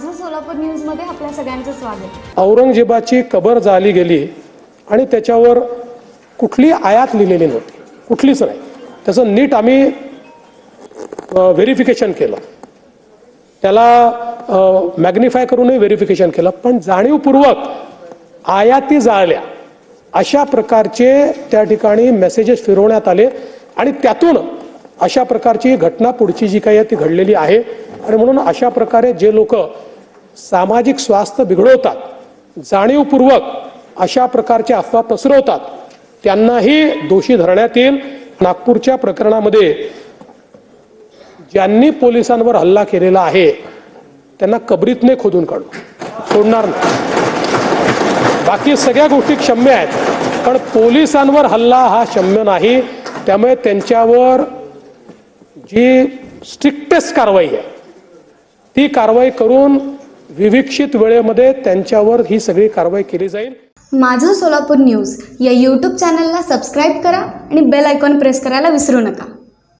माझं सोलापूर न्यूज मध्ये आपल्या सगळ्यांचं स्वागत। औरंगजेबाची कबर जाळली गेली आणि त्याच्यावर कुठली आयात लिहिलेली नव्हती, कुठलीच नाही। त्याचं नीट आम्ही व्हेरिफिकेशन केलं, त्याला मॅग्निफाय करूनही व्हेरिफिकेशन केलं, पण जाणीवपूर्वक आयाती जाळल्या अशा प्रकारचे त्या ठिकाणी मेसेजेस फिरवण्यात आले आणि त्यातून अशा प्रकारची घटना पुढची जी काही आहे ती घडलेली आहे। आणि म्हणून अशा प्रकारे जे लोक सामाजिक स्वास्थ्य बिघडवतात, जाणीवपूर्वक अशा प्रकारचे अफवा पसरवतात, त्यांनाही दोषी धरण्यात येईल। नागपूरच्या प्रकरणामध्ये ज्यांनी पोलिसांवर हल्ला केलेला आहे त्यांना कबरीतने खोदून काढू, सोडणार नाही। बाकी सगळ्या गोष्टी क्षम्य आहेत, पण पोलिसांवर हल्ला हा क्षम्य नाही। त्यामुळे त्यांच्यावर जी स्ट्रिक्टेस्ट कारवाई आहे ती कारवाई करून विविक्षित वेळेमध्ये त्यांच्यावर ही सगळी कारवाई केली जाईल। माझं सोलापूर न्यूज या यूट्यूब चॅनलला सबस्क्राईब करा आणि बेल आयकॉन प्रेस करायला विसरू नका।